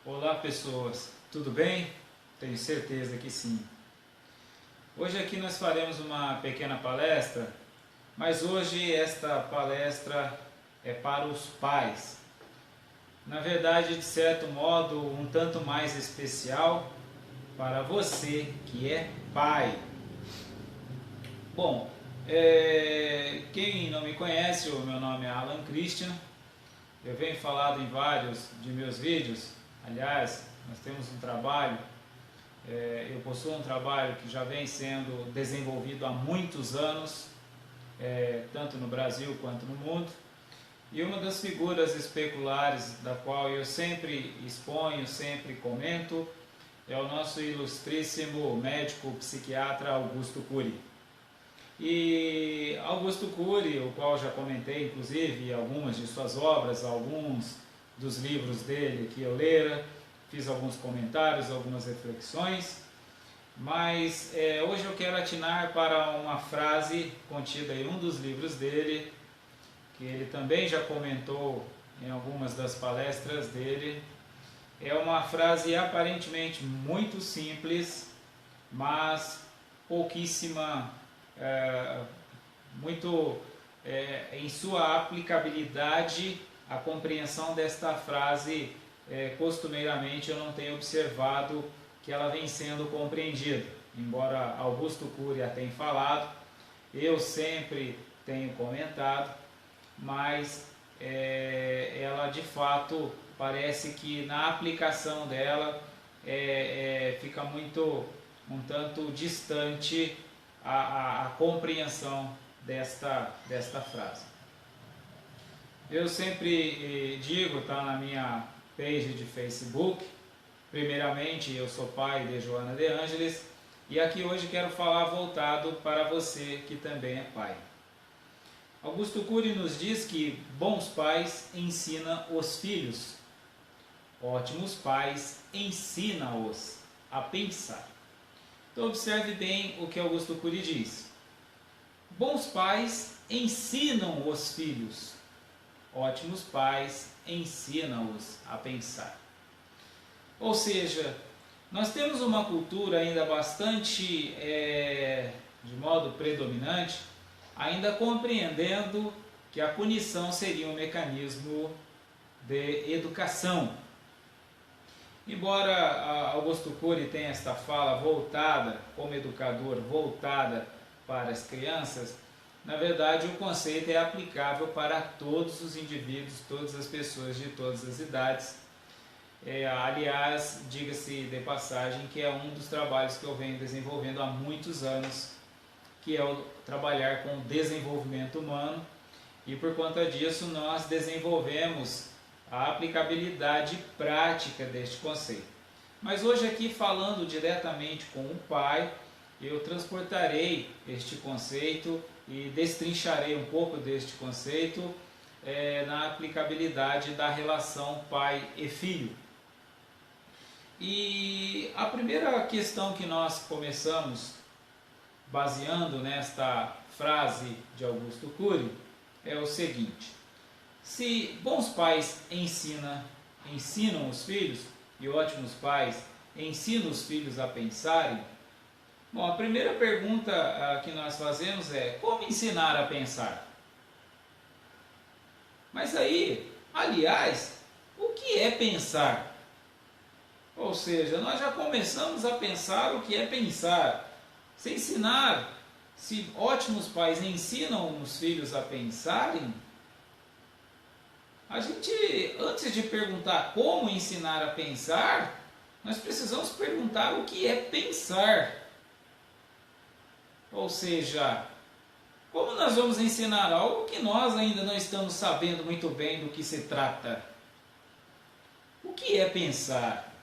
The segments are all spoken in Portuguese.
Olá pessoas, tudo bem? Tenho certeza que sim. Hoje aqui nós faremos uma pequena palestra, mas hoje esta palestra é para os pais. Na verdade, de certo modo, um tanto mais especial para você que é pai. Bom, quem não me conhece, o meu nome é Alan Christian. Eu venho falado em vários de meus vídeos. Aliás, nós temos um trabalho, eu possuo um trabalho que já vem sendo desenvolvido há muitos anos, tanto no Brasil quanto no mundo. E uma das figuras especulares da qual eu sempre exponho, sempre comento, é o nosso ilustríssimo médico psiquiatra Augusto Cury. E Augusto Cury, o qual já comentei inclusive algumas de suas obras, alguns dos livros dele que eu lera, fiz alguns comentários, algumas reflexões, mas hoje eu quero atinar para uma frase contida em um dos livros dele, que ele também já comentou em algumas das palestras dele. É uma frase aparentemente muito simples, mas pouquíssima, em sua aplicabilidade. A compreensão desta frase, costumeiramente eu não tenho observado que ela vem sendo compreendida. Embora Augusto Cury a tenha falado, eu sempre tenho comentado, mas ela de fato parece que na aplicação dela fica um tanto distante a compreensão desta frase. Eu sempre digo, está na minha page de Facebook, primeiramente eu sou pai de Joana de Ângeles, e aqui hoje quero falar voltado para você que também é pai. Augusto Cury nos diz que bons pais ensinam os filhos, ótimos pais ensinam-os a pensar. Então observe bem o que Augusto Cury diz. Bons pais ensinam os filhos, ótimos pais ensinam-os a pensar. Ou seja, nós temos uma cultura ainda bastante, de modo predominante, ainda compreendendo que a punição seria um mecanismo de educação. Embora Augusto Cury tenha esta fala voltada, como educador, voltada para as crianças, na verdade o conceito é aplicável para todos os indivíduos, todas as pessoas de todas as idades. Aliás, diga-se de passagem que é um dos trabalhos que eu venho desenvolvendo há muitos anos, que é o trabalhar com o desenvolvimento humano, e por conta disso nós desenvolvemos a aplicabilidade prática deste conceito. Mas hoje aqui, falando diretamente com o pai, eu transportarei este conceito e destrincharei um pouco deste conceito na aplicabilidade da relação pai e filho. E a primeira questão que nós começamos baseando nesta frase de Augusto Cury é o seguinte: se bons pais ensinam os filhos, e ótimos pais ensinam os filhos a pensarem, bom, a primeira pergunta que nós fazemos é: como ensinar a pensar? Mas aí, aliás, o que é pensar? Ou seja, nós já começamos a pensar o que é pensar. Se ensinar, se ótimos pais ensinam os filhos a pensarem, a gente, antes de perguntar como ensinar a pensar, nós precisamos perguntar o que é pensar. Ou seja, como nós vamos ensinar algo que nós ainda não estamos sabendo muito bem do que se trata? O que é pensar?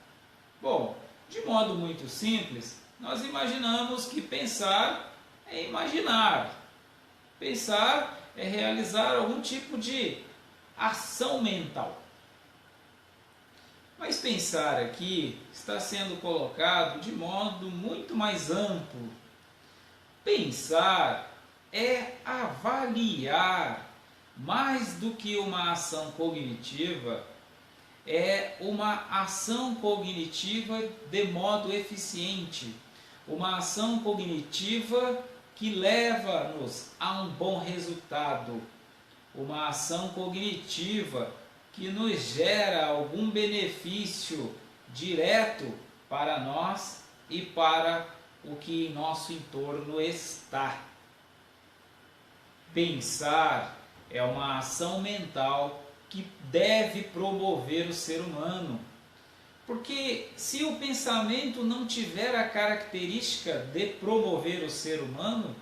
Bom, de modo muito simples, nós imaginamos que pensar é imaginar. Pensar é realizar algum tipo de ação mental. Mas pensar aqui está sendo colocado de modo muito mais amplo. Pensar é avaliar, mais do que uma ação cognitiva, é uma ação cognitiva de modo eficiente, uma ação cognitiva que leva-nos a um bom resultado, uma ação cognitiva que nos gera algum benefício direto para nós e para o que em nosso entorno está. Pensar é uma ação mental que deve promover o ser humano. Porque se o pensamento não tiver a característica de promover o ser humano,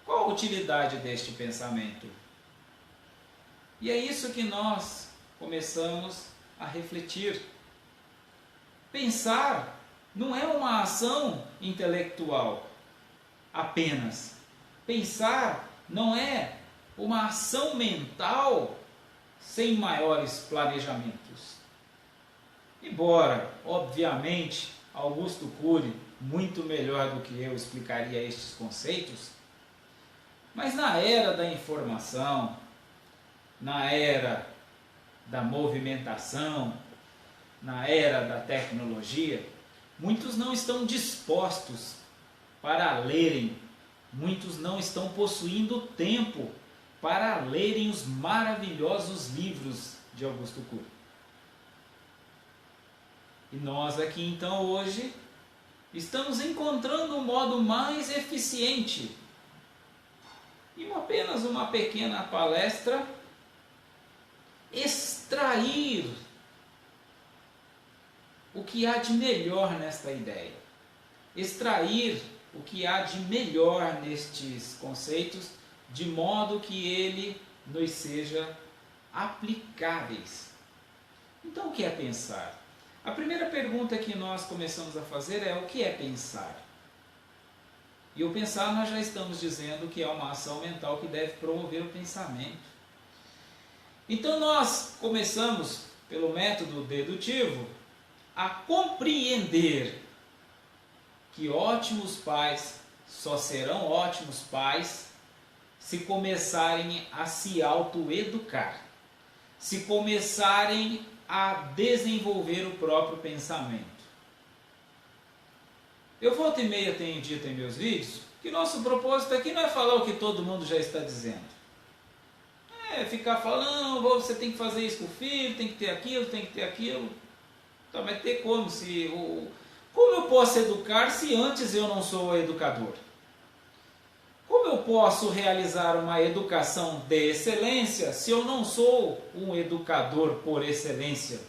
qual a utilidade deste pensamento? E é isso que nós começamos a refletir. Pensar não é uma ação intelectual apenas. Pensar não é uma ação mental sem maiores planejamentos. Embora, obviamente, Augusto Cury, muito melhor do que eu, explicaria estes conceitos, mas na era da informação, na era da movimentação, na era da tecnologia, muitos não estão dispostos para lerem, muitos não estão possuindo tempo para lerem os maravilhosos livros de Augusto Cury. E nós aqui então hoje estamos encontrando um modo mais eficiente. Em apenas uma pequena palestra, extrair o que há de melhor nesta ideia. Extrair o que há de melhor nestes conceitos, de modo que ele nos seja aplicáveis. Então, o que é pensar? A primeira pergunta que nós começamos a fazer é: o que é pensar? E o pensar nós já estamos dizendo que é uma ação mental que deve promover o pensamento. Então nós começamos, pelo método dedutivo, a compreender que ótimos pais só serão ótimos pais se começarem a se autoeducar, se começarem a desenvolver o próprio pensamento. Eu volta e meia tenho dito em meus vídeos que nosso propósito aqui não é falar o que todo mundo já está dizendo. É ficar falando, você tem que fazer isso com o filho, tem que ter aquilo, tem que ter aquilo. Então, mas ter como? Como eu posso educar se antes eu não sou o educador? Como eu posso realizar uma educação de excelência se eu não sou um educador por excelência?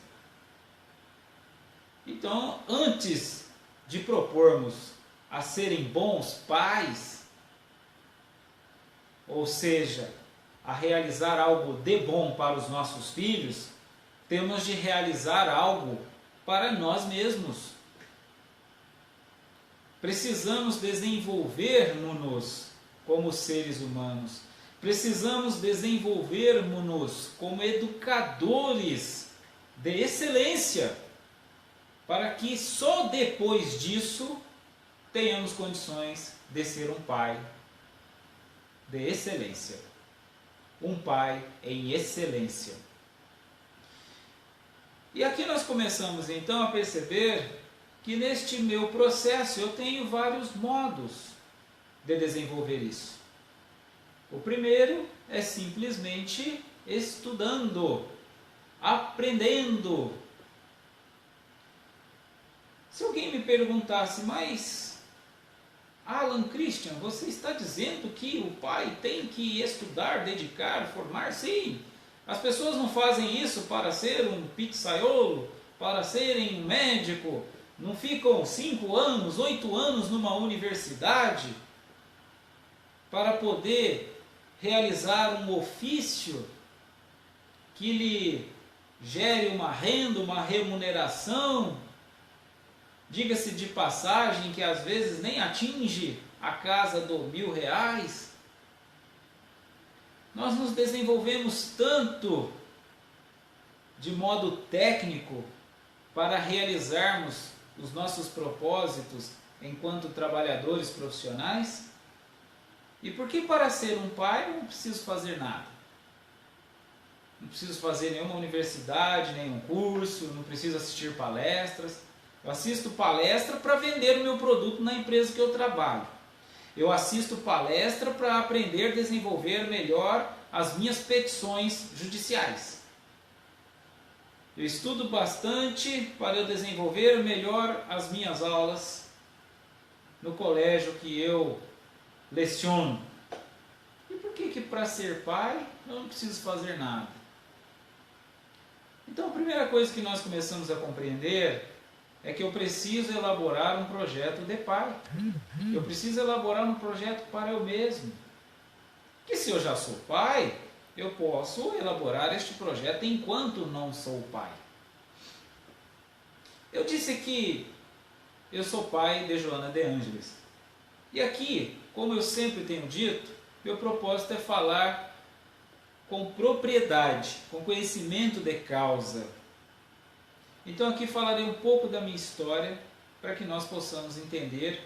Então, antes de propormos a serem bons pais, ou seja, a realizar algo de bom para os nossos filhos, temos de realizar algo para nós mesmos. Precisamos desenvolver-nos como seres humanos. Precisamos desenvolver-nos como educadores de excelência, para que só depois disso tenhamos condições de ser um pai de excelência. Um pai em excelência. E aqui nós começamos então a perceber que neste meu processo eu tenho vários modos de desenvolver isso. O primeiro é simplesmente estudando, aprendendo. Se alguém me perguntasse, mas Alan Christian, você está dizendo que o pai tem que estudar, dedicar, formar? Sim, as pessoas não fazem isso para ser um pizzaiolo, para serem um médico, não ficam 5 anos, 8 anos numa universidade para poder realizar um ofício que lhe gere uma renda, uma remuneração, diga-se de passagem que às vezes nem atinge a casa do R$1.000. Nós nos desenvolvemos tanto de modo técnico para realizarmos os nossos propósitos enquanto trabalhadores profissionais. E por que para ser um pai eu não preciso fazer nada? não preciso fazer nenhuma universidade, nenhum curso, não preciso assistir palestras. Eu assisto palestra para vender o meu produto na empresa que eu trabalho. Eu assisto palestra para aprender a desenvolver melhor as minhas petições judiciais. Eu estudo bastante para eu desenvolver melhor as minhas aulas no colégio que eu leciono. E por que para ser pai eu não preciso fazer nada? Então a primeira coisa que nós começamos a compreender é que eu preciso elaborar um projeto de pai. Eu preciso elaborar um projeto para eu mesmo. Que se eu já sou pai, eu posso elaborar este projeto enquanto não sou pai. Eu disse que eu sou pai de Joana de Ângeles. E aqui, como eu sempre tenho dito, meu propósito é falar com propriedade, com conhecimento de causa. Então aqui falarei um pouco da minha história para que nós possamos entender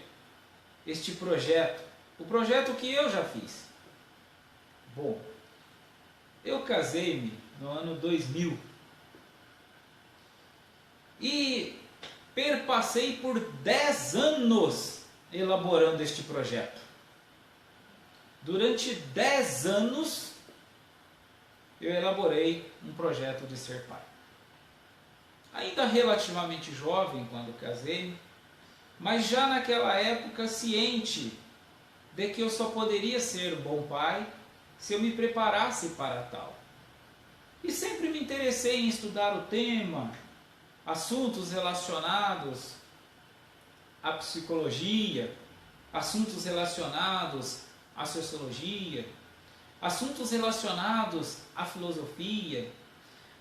este projeto, o projeto que eu já fiz. Bom, eu casei-me no ano 2000 e perpassei por 10 anos elaborando este projeto. Durante 10 anos eu elaborei um projeto de ser pai. Ainda relativamente jovem quando casei, mas já naquela época ciente de que eu só poderia ser um bom pai se eu me preparasse para tal. E sempre me interessei em estudar o tema, assuntos relacionados à psicologia, assuntos relacionados à sociologia, assuntos relacionados à filosofia,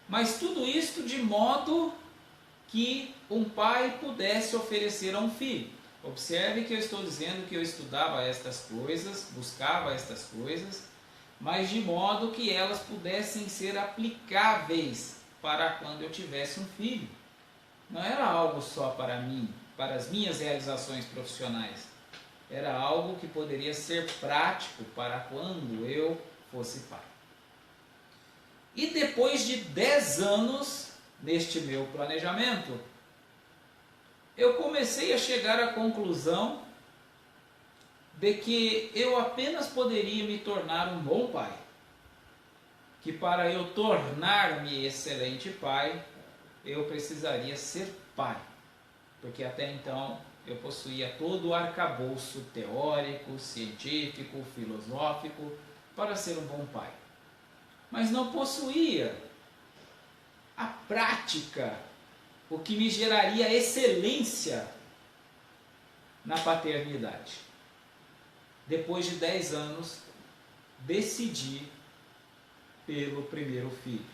mas tudo isto de modo que um pai pudesse oferecer a um filho. Observe que eu estou dizendo que eu estudava estas coisas, buscava estas coisas, mas de modo que elas pudessem ser aplicáveis para quando eu tivesse um filho. Não era algo só para mim, para as minhas realizações profissionais. Era algo que poderia ser prático para quando eu fosse pai. E depois de 10 anos neste meu planejamento, eu comecei a chegar à conclusão de que eu apenas poderia me tornar um bom pai. Que para eu tornar-me excelente pai, eu precisaria ser pai. Porque até então eu possuía todo o arcabouço teórico, científico, filosófico para ser um bom pai. Mas não possuía a prática, o que me geraria excelência na paternidade. Depois de 10 anos, decidi pelo primeiro filho.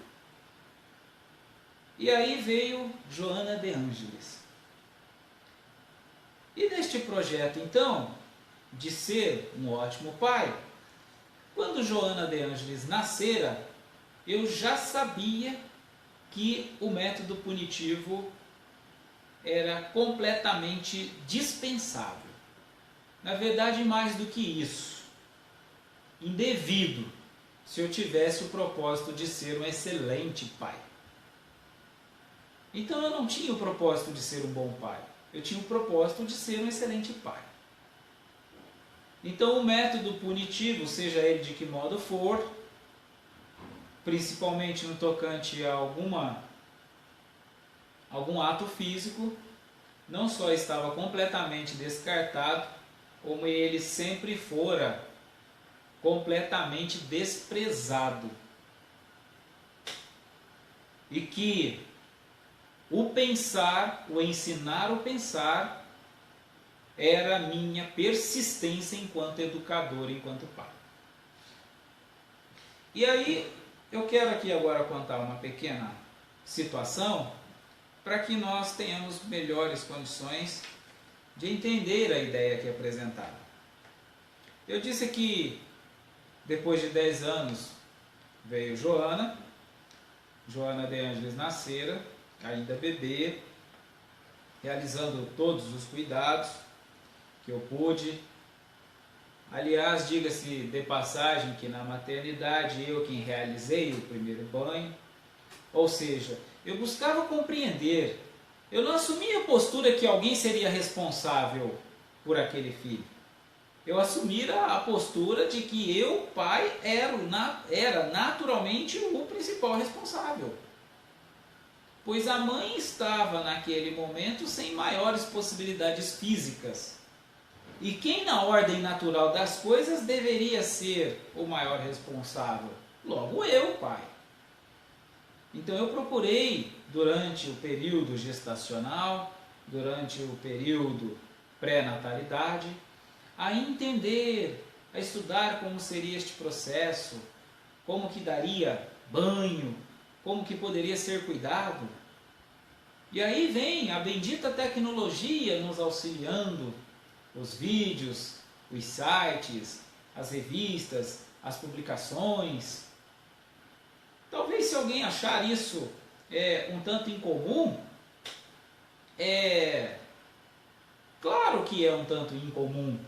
E aí veio Joana de Ângeles. E neste projeto, então, de ser um ótimo pai, quando Joana de Ângeles nascera, eu já sabia que o método punitivo era completamente dispensável. Na verdade, mais do que isso, indevido, se eu tivesse o propósito de ser um excelente pai. Então eu não tinha o propósito de ser um bom pai, eu tinha o propósito de ser um excelente pai. Então o método punitivo, seja ele de que modo for, principalmente no tocante a algum ato físico, não só estava completamente descartado, como ele sempre fora completamente desprezado. E que o pensar, o ensinar o pensar, era a minha persistência enquanto educador, enquanto pai. E aí, eu quero aqui agora contar uma pequena situação para que nós tenhamos melhores condições de entender a ideia aqui apresentada. Eu disse que depois de 10 anos veio Joana de Ângeles nascera, ainda bebê, realizando todos os cuidados que eu pude Aliás, diga-se de passagem que na maternidade eu quem realizei o primeiro banho. Ou seja, eu buscava compreender. Eu não assumia a postura que alguém seria responsável por aquele filho. Eu assumia a postura de que eu, pai, era naturalmente o principal responsável. Pois a mãe estava naquele momento sem maiores possibilidades físicas. E quem na ordem natural das coisas deveria ser o maior responsável? Logo eu, pai. Então eu procurei, durante o período gestacional, durante o período pré-natalidade, a entender, a estudar como seria este processo, como que daria banho, como que poderia ser cuidado. E aí vem a bendita tecnologia nos auxiliando, os vídeos, os sites, as revistas, as publicações. Talvez se alguém achar isso um tanto incomum, claro que é um tanto incomum.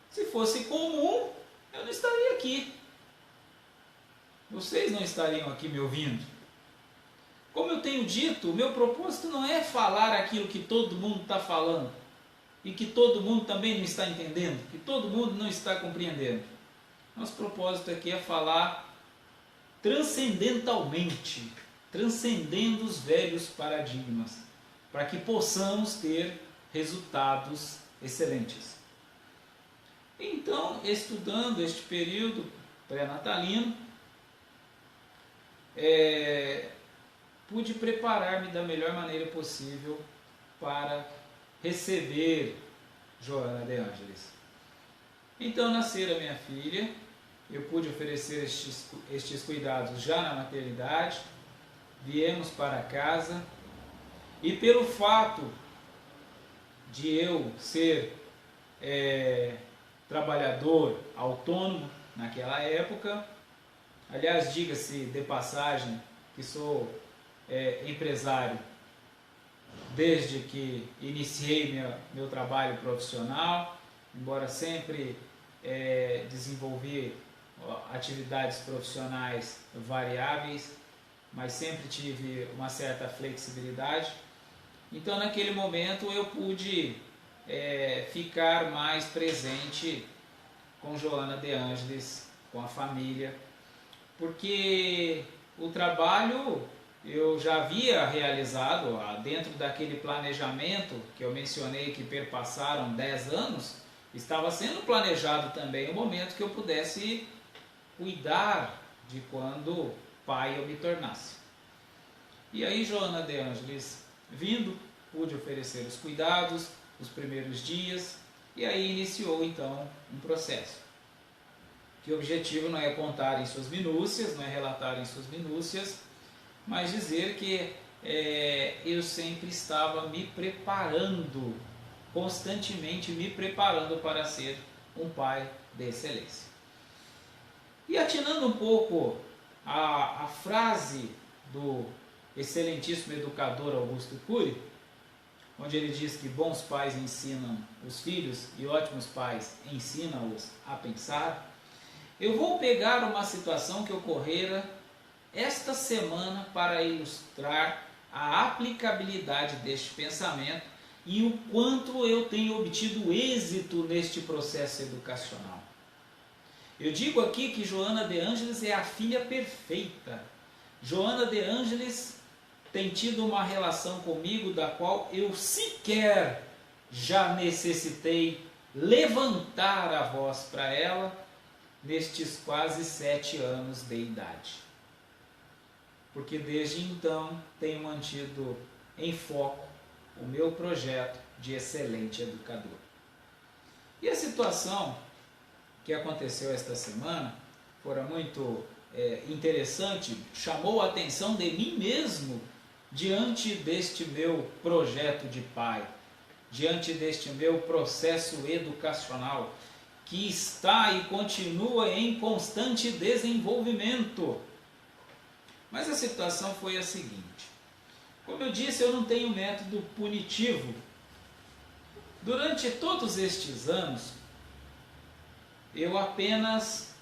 Se fosse comum, eu não estaria aqui. Vocês não estariam aqui me ouvindo. Como eu tenho dito, o meu propósito não é falar aquilo que todo mundo está falando e que todo mundo também não está entendendo, que todo mundo não está compreendendo. Nosso propósito aqui é falar transcendentalmente, transcendendo os velhos paradigmas, para que possamos ter resultados excelentes. Então, estudando este período pré-natalino, pude preparar-me da melhor maneira possível para receber Joana de Ângeles. Então, nascera minha filha, eu pude oferecer estes cuidados já na maternidade, viemos para casa, e pelo fato de eu ser trabalhador autônomo naquela época, aliás, diga-se de passagem que sou empresário desde que iniciei meu trabalho profissional, embora sempre desenvolvi atividades profissionais variáveis, mas sempre tive uma certa flexibilidade. Então, naquele momento, eu pude ficar mais presente com Joana de Ângeles, com a família, porque o trabalho eu já havia realizado dentro daquele planejamento que eu mencionei que perpassaram 10 anos, estava sendo planejado também o momento que eu pudesse cuidar de quando pai eu me tornasse. E aí Joana de Ângeles vindo, pude oferecer os cuidados, os primeiros dias, e aí iniciou então um processo. Que o objetivo não é contar em suas minúcias, não é relatar em suas minúcias, mas dizer que eu sempre estava me preparando, constantemente me preparando para ser um pai de excelência. E atinando um pouco a frase do excelentíssimo educador Augusto Cury, onde ele diz que bons pais ensinam os filhos e ótimos pais ensinam-os a pensar, eu vou pegar uma situação que ocorrera esta semana para ilustrar a aplicabilidade deste pensamento e o quanto eu tenho obtido êxito neste processo educacional. Eu digo aqui que Joana de Ângeles é a filha perfeita. Joana de Ângeles tem tido uma relação comigo da qual eu sequer já necessitei levantar a voz para ela nestes quase 7 anos de idade. Porque desde então tenho mantido em foco o meu projeto de excelente educador. E a situação que aconteceu esta semana fora muito interessante, chamou a atenção de mim mesmo diante deste meu projeto de pai, diante deste meu processo educacional, que está e continua em constante desenvolvimento. Mas a situação foi a seguinte: como eu disse, eu não tenho método punitivo. Durante todos estes anos, eu apenas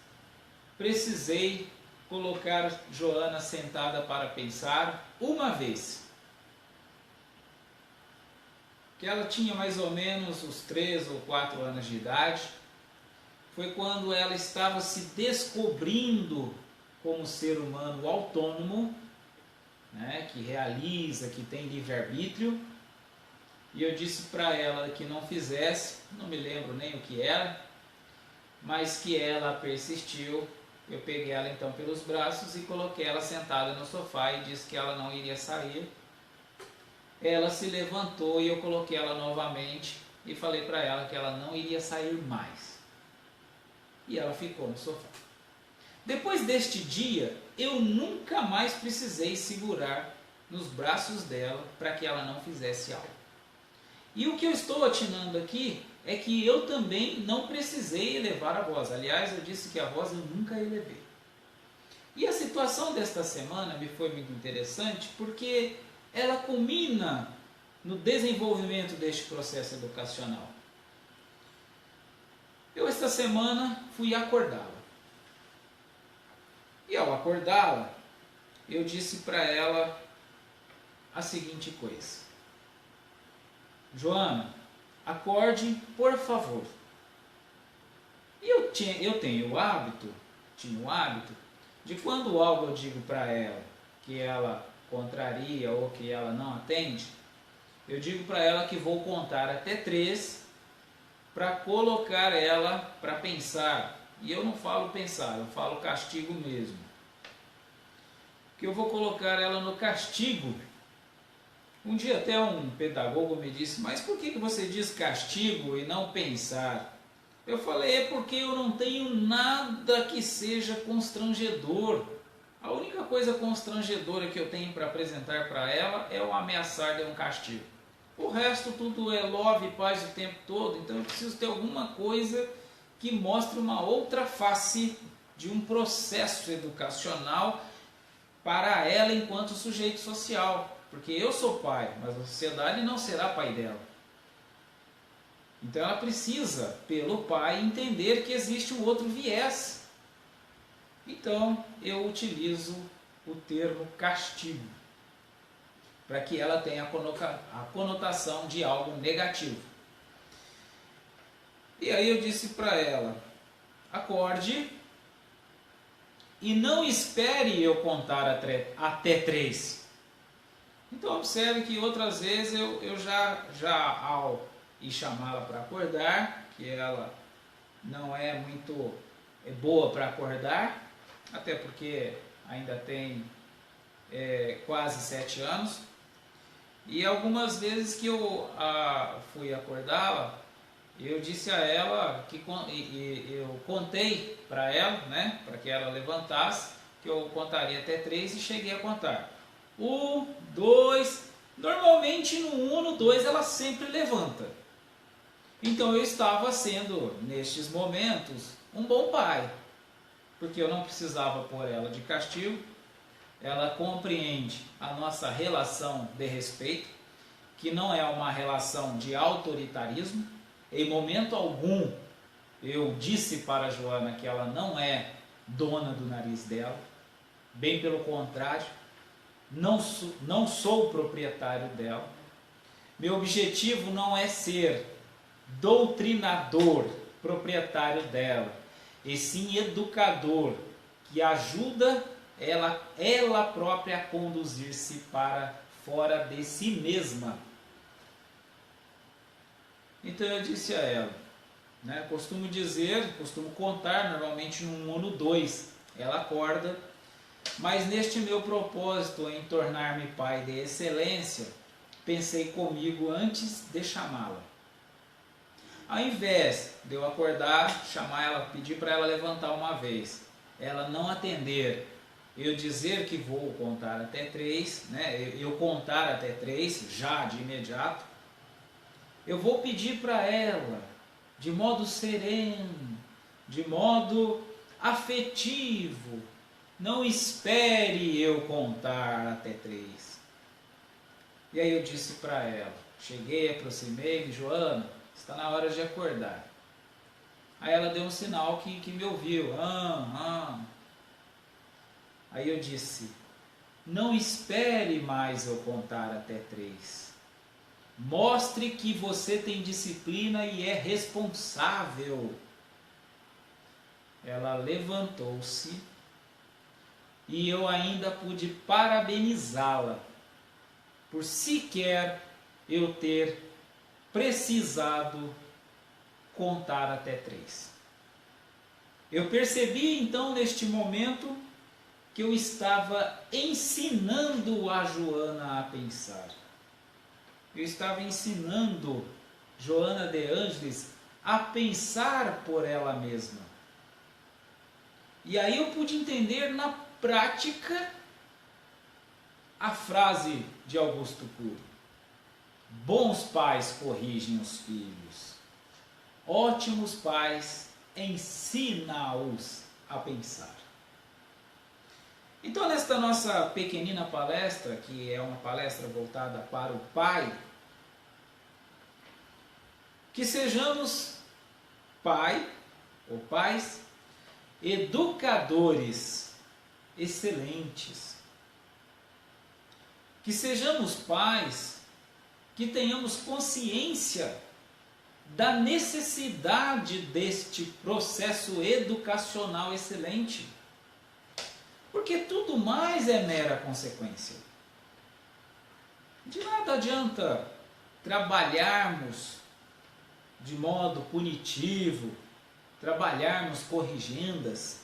precisei colocar Joana sentada para pensar uma vez. Que ela tinha mais ou menos os 3 ou 4 anos de idade. Foi quando ela estava se descobrindo como ser humano autônomo, né, que realiza, que tem livre-arbítrio. E eu disse para ela que não fizesse, não me lembro nem o que era, mas que ela persistiu. Eu peguei ela então pelos braços e coloquei ela sentada no sofá e disse que ela não iria sair. Ela se levantou e eu coloquei ela novamente e falei para ela que ela não iria sair mais. E ela ficou no sofá. Depois deste dia, eu nunca mais precisei segurar nos braços dela para que ela não fizesse algo. E o que eu estou atinando aqui é que eu também não precisei elevar a voz. Aliás, eu disse que a voz eu nunca elevei. E a situação desta semana me foi muito interessante porque ela culmina no desenvolvimento deste processo educacional. Eu esta semana fui acordá-la. E ao acordá-la, eu disse para ela a seguinte coisa: Joana, acorde, por favor. E eu tinha o hábito de quando algo eu digo para ela que ela contraria ou que ela não atende, eu digo para ela que vou contar até 3 para colocar ela para pensar. E eu não falo pensar, eu falo castigo mesmo. Que eu vou colocar ela no castigo. Um dia até um pedagogo me disse, mas por que você diz castigo e não pensar? Eu falei, é porque eu não tenho nada que seja constrangedor. A única coisa constrangedora que eu tenho para apresentar para ela é o ameaçar de um castigo. O resto tudo é love e paz o tempo todo, então eu preciso ter alguma coisa que mostre uma outra face de um processo educacional para ela enquanto sujeito social. Porque eu sou pai, mas a sociedade não será pai dela. Então ela precisa, pelo pai, entender que existe um outro viés. Então eu utilizo o termo castigo, para que ela tenha a conotação de algo negativo. E aí eu disse para ela, acorde e não espere eu contar até 3. Então observe que outras vezes eu já ao ir chamá-la para acordar, que ela não é muito boa para acordar, até porque ainda tem quase 7 anos, e algumas vezes que eu fui acordá-la, eu disse a ela, eu contei para ela, né, para que ela levantasse, que eu contaria até 3 e cheguei a contar. 1, 2, normalmente no 1 ou no 2 ela sempre levanta. Então eu estava sendo, nestes momentos, um bom pai, porque eu não precisava pôr ela de castigo. Ela compreende a nossa relação de respeito, que não é uma relação de autoritarismo. Em momento algum eu disse para a Joana que ela não é dona do nariz dela, bem pelo contrário, não sou o proprietário dela. Meu objetivo não é ser doutrinador, proprietário dela, e sim educador, que ajuda ela própria a conduzir-se para fora de si mesma. Então eu disse a ela, né, costumo contar normalmente no 1 ou no 2, ela acorda, mas neste meu propósito em tornar-me pai de excelência, pensei comigo antes de chamá-la. Ao invés de eu acordar, chamar ela, pedir para ela levantar uma vez, ela não atender, eu dizer que vou contar até 3, né, eu contar até 3, já de imediato, eu vou pedir para ela, de modo sereno, de modo afetivo, não espere eu contar até 3. E aí eu disse para ela, cheguei, aproximei-me, Joana, está na hora de acordar. Aí ela deu um sinal que me ouviu. Aí eu disse: não espere mais eu contar até 3. Mostre que você tem disciplina e é responsável. Ela levantou-se e eu ainda pude parabenizá-la por sequer eu ter precisado contar até 3. Eu percebi então neste momento que eu estava ensinando a Joana a pensar. Eu estava ensinando Joana de Ângeles a pensar por ela mesma. E aí eu pude entender na prática a frase de Augusto Cury: bons pais corrigem os filhos, ótimos pais ensinam-os a pensar. Então, nesta nossa pequenina palestra, que é uma palestra voltada para o pai, que sejamos pai ou pais educadores excelentes. Que sejamos pais que tenhamos consciência da necessidade deste processo educacional excelente. Porque tudo mais é mera consequência. De nada adianta trabalharmos de modo punitivo, trabalharmos corrigendas,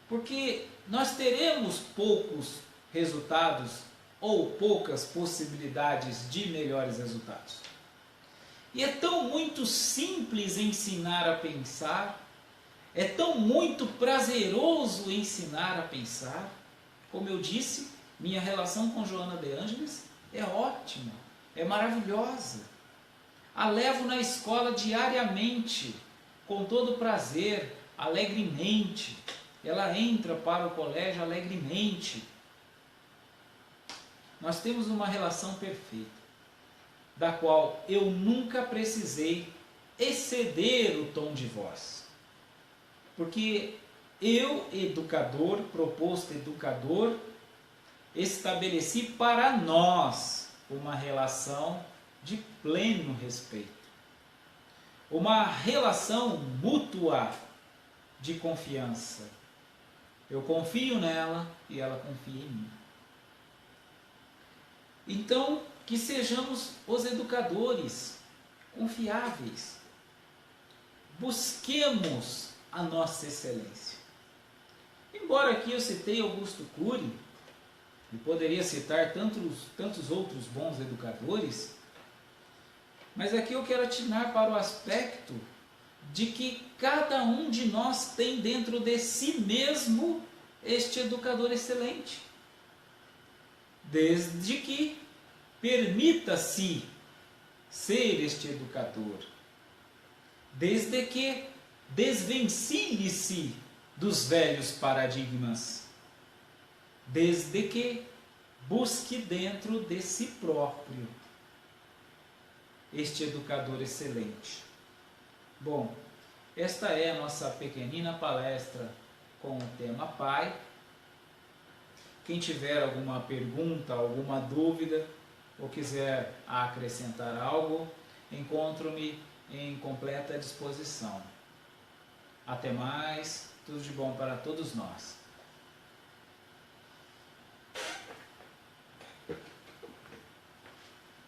porque nós teremos poucos resultados ou poucas possibilidades de melhores resultados. E é tão muito simples ensinar a pensar, é tão muito prazeroso ensinar a pensar. Como eu disse, minha relação com Joana de Ângeles é ótima, é maravilhosa. A levo na escola diariamente, com todo prazer, alegremente. Ela entra para o colégio alegremente. Nós temos uma relação perfeita, da qual eu nunca precisei exceder o tom de voz. Porque eu, educador, proposto educador, estabeleci para nós uma relação de pleno respeito. Uma relação mútua de confiança. Eu confio nela e ela confia em mim. Então, que sejamos os educadores confiáveis. Busquemos a nossa excelência. Embora aqui eu citei Augusto Cury, e poderia citar tantos outros bons educadores, mas aqui eu quero atinar para o aspecto de que cada um de nós tem dentro de si mesmo este educador excelente. Desde que permita-se ser este educador. Desde que desvencilhe-se dos velhos paradigmas. Desde que busque dentro de si próprio este educador excelente. Bom, esta é a nossa pequenina palestra com o tema Pai. Quem tiver alguma pergunta, alguma dúvida, ou quiser acrescentar algo, encontro-me em completa disposição. Até mais, tudo de bom para todos nós.